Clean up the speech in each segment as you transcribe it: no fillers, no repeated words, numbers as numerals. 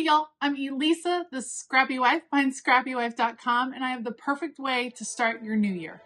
y'all, I'm Elisa, the Scrappy Wife behind ScrappyWife.com, and I have the perfect way to start your new year.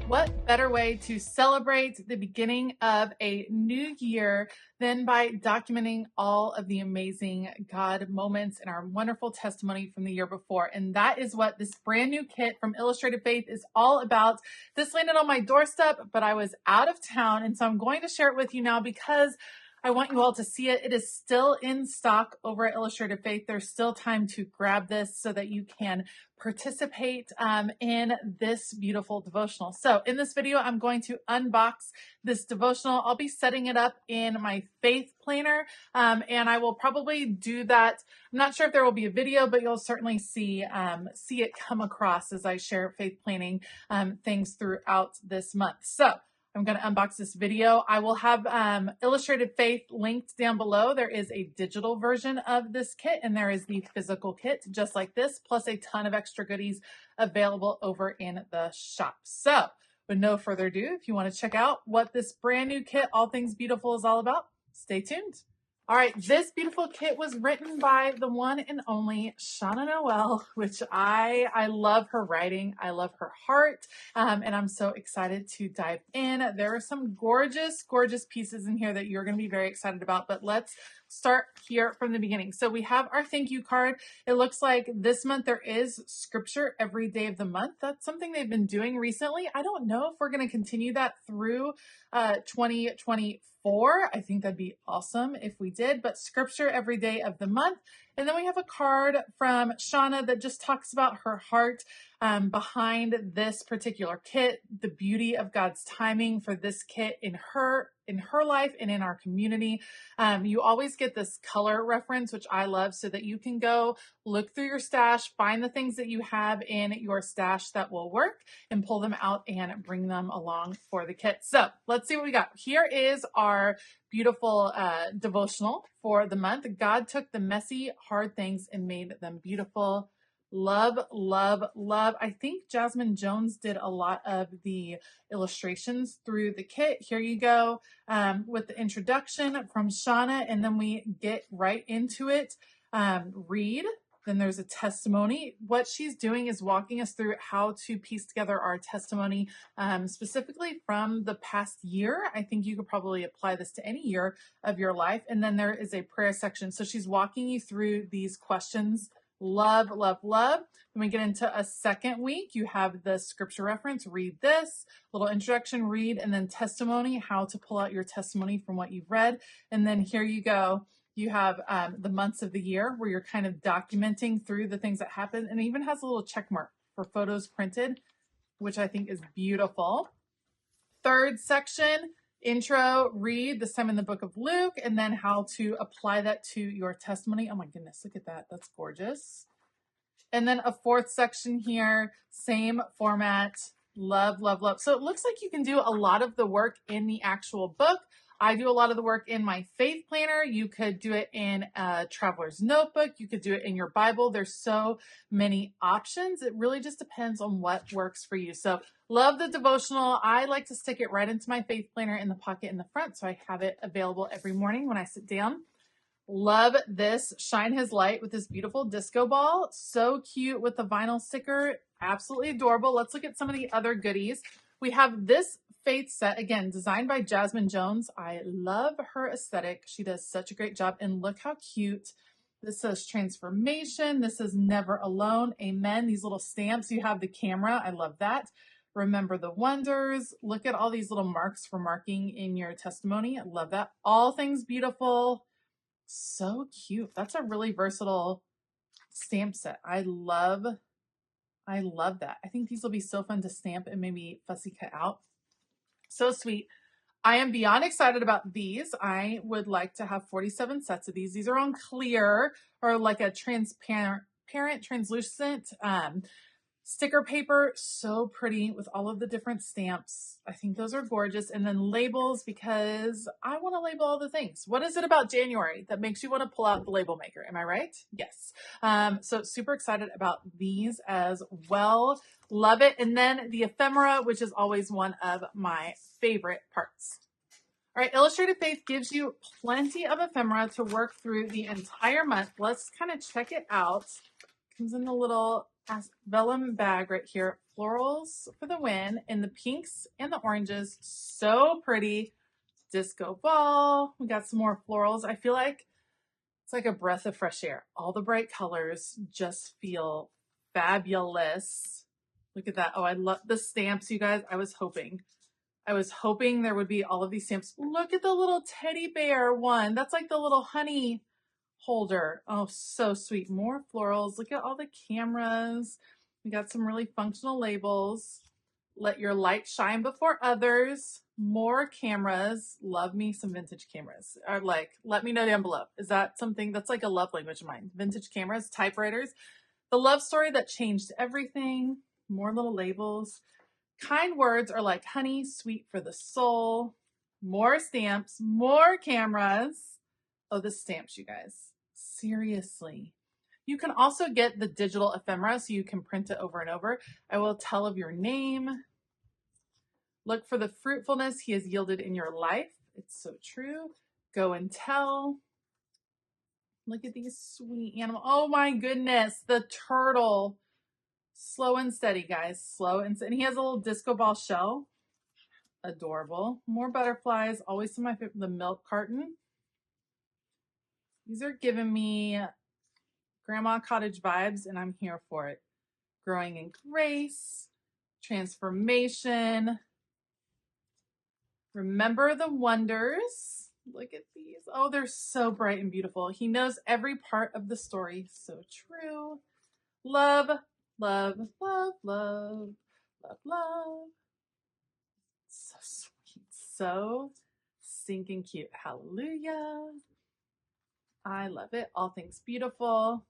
What better way to celebrate the beginning of a new year than by documenting all of the amazing God moments in our wonderful testimony from the year before? And that is what this brand new kit from Illustrated Faith is all about. This landed on my doorstep, but I was out of town. And so I'm going to share it with you now because I want you all to see it. It is still in stock over at Illustrated Faith. There's still time to grab this so that you can participate in this beautiful devotional. So in this video, I'm going to unbox this devotional. I'll be setting it up in my faith planner, and I will probably do that. I'm not sure if there will be a video, but you'll certainly see it come across as I share faith planning things throughout this month. So I'm going to unbox this video. I will have Illustrated Faith linked down below. There is a digital version of this kit, and there is the physical kit just like this, plus a ton of extra goodies available over in the shop. So with no further ado, if you want to check out what this brand new kit, All Things Beautiful, is all about, stay tuned. All right, this beautiful kit was written by the one and only Shanna Noel, which I love her writing. I love her heart, and I'm so excited to dive in. There are some gorgeous, gorgeous pieces in here that you're going to be very excited about, but let's start here from the beginning. So we have our thank you card. It looks like this month there is scripture every day of the month. That's something they've been doing recently. I don't know if we're going to continue that through 2024. I think that'd be awesome if we did, but scripture every day of the month. And then we have a card from Shanna that just talks about her heart behind this particular kit, the beauty of God's timing for this kit in her life and in our community. You always get this color reference, which I love, so that you can go look through your stash, find the things that you have in your stash that will work, and pull them out and bring them along for the kit. So let's see what we got. Here is our beautiful devotional for the month. God took the messy, hard things and made them beautiful. Love, love, love. I think Jasmine Jones did a lot of the illustrations through the kit. Here you go with the introduction from Shanna, and then we get right into it. Read. Then there's a testimony. What she's doing is walking us through how to piece together our testimony, specifically from the past year. I think you could probably apply this to any year of your life. And then there is a prayer section. So she's walking you through these questions. Love, love, love. When we get into a second week, you have the scripture reference, read this, little introduction, read, and then testimony, how to pull out your testimony from what you've read. And then here you go. You have the months of the year where you're kind of documenting through the things that happen, and it even has a little check mark for photos printed, which I think is beautiful. Third section, intro, read, this time in the book of Luke, and then how to apply that to your testimony. Oh my goodness, look at that. That's gorgeous. And then a fourth section here, same format, love, love, love. So it looks like you can do a lot of the work in the actual book. I do a lot of the work in my faith planner. You could do it in a traveler's notebook. You could do it in your Bible. There's so many options. It really just depends on what works for you. So love the devotional. I like to stick it right into my faith planner in the pocket in the front, so I have it available every morning when I sit down. Love this Shine His Light with this beautiful disco ball. So cute with the vinyl sticker. Absolutely adorable. Let's look at some of the other goodies. We have this faith set, again, designed by Jasmine Jones. I love her aesthetic. She does such a great job. And look how cute. This says transformation. This is never alone. Amen. These little stamps. You have the camera. I love that. Remember the wonders. Look at all these little marks for marking in your testimony. I love that. All things beautiful. So cute. That's a really versatile stamp set. I love that. I think these will be so fun to stamp and maybe fussy cut out. So sweet. I am beyond excited about these. I would like to have 47 sets of these. These are on clear or like a transparent, translucent Sticker paper, so pretty with all of the different stamps. I think those are gorgeous. And then labels, because I want to label all the things. What is it about January that makes you want to pull out the label maker? Am I right? Yes. So super excited about these as well. Love it. And then the ephemera, which is always one of my favorite parts. All right, Illustrated Faith gives you plenty of ephemera to work through the entire month. Let's kind of check it out. Comes in the little vellum bag right here. Florals for the win in the pinks and the oranges. So pretty. Disco ball. We got some more florals. I feel like it's like a breath of fresh air. All the bright colors just feel fabulous. Look at that. Oh, I love the stamps, you guys. I was hoping there would be all of these stamps. Look at the little teddy bear one. That's like the little honey holder. Oh, so sweet. More florals. Look at all the cameras. We got some really functional labels. Let your light shine before others. More cameras. Love me some vintage cameras. Or like, let me know down below. Is that something that's like a love language of mine? Vintage cameras, typewriters. The love story that changed everything. More little labels. Kind words are like honey, sweet for the soul. More stamps, more cameras. Oh, the stamps, you guys. Seriously. You can also get the digital ephemera so you can print it over and over. I will tell of your name. Look for the fruitfulness he has yielded in your life. It's so true. Go and tell. Look at these sweet animals. Oh my goodness, the turtle. Slow and steady, guys. Slow and steady. And he has a little disco ball shell. Adorable. More butterflies. Always some of my favorite. The milk carton. These are giving me grandma cottage vibes, and I'm here for it. Growing in grace. Transformation. Remember the wonders. Look at these. Oh, they're so bright and beautiful. He knows every part of the story. So true. Love. Love, love, love, love, love. So sweet. So stinking cute. Hallelujah. I love it. All things beautiful.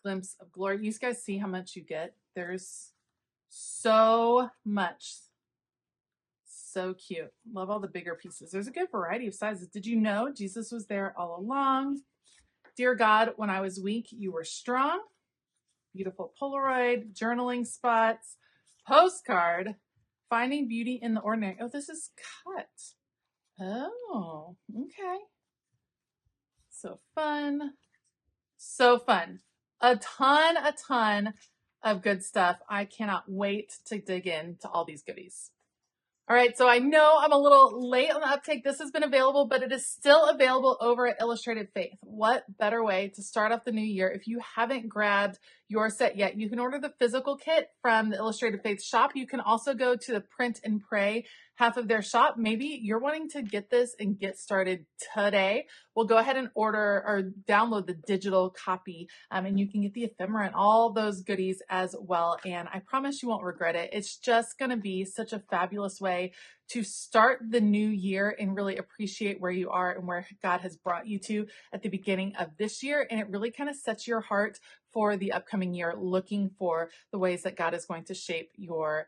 Glimpse of glory. You guys see how much you get? There's so much. So cute. Love all the bigger pieces. There's a good variety of sizes. Did you know Jesus was there all along? Dear God, when I was weak, you were strong. Beautiful Polaroid, journaling spots, postcard, finding beauty in the ordinary. Oh, this is cut. Oh, okay. So fun. So fun. A ton of good stuff. I cannot wait to dig into all these goodies. All right, so I know I'm a little late on the uptake. This has been available, but it is still available over at Illustrated Faith. What better way to start off the new year? If you haven't grabbed your set yet, you can order the physical kit from the Illustrated Faith shop. You can also go to the Print and Pray half of their shop. Maybe you're wanting to get this and get started today. Well, go ahead and order or download the digital copy, and you can get the ephemera and all those goodies as well. And I promise you won't regret it. It's just going to be such a fabulous way to start the new year and really appreciate where you are and where God has brought you to at the beginning of this year. And it really kind of sets your heart for the upcoming year, looking for the ways that God is going to shape your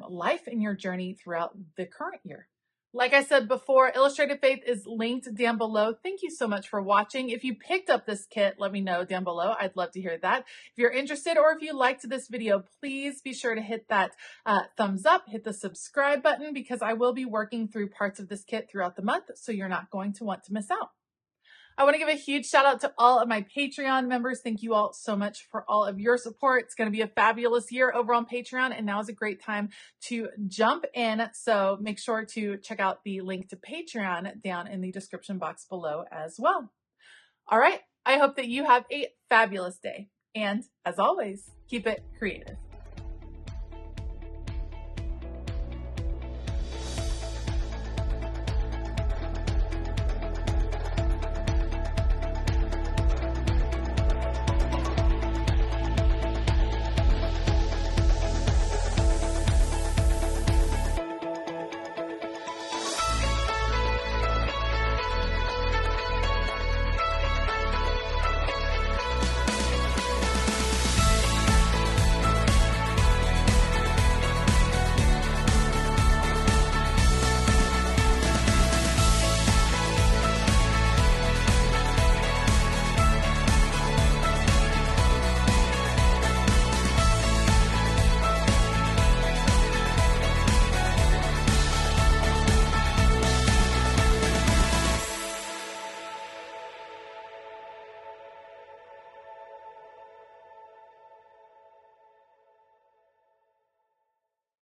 life and your journey throughout the current year. Like I said before, Illustrated Faith is linked down below. Thank you so much for watching. If you picked up this kit, let me know down below. I'd love to hear that. If you're interested or if you liked this video, please be sure to hit that thumbs up, hit the subscribe button, because I will be working through parts of this kit throughout the month, so you're not going to want to miss out. I want to give a huge shout out to all of my Patreon members. Thank you all so much for all of your support. It's going to be a fabulous year over on Patreon, and now is a great time to jump in. So make sure to check out the link to Patreon down in the description box below as well. All right. I hope that you have a fabulous day. And as always, keep it creative.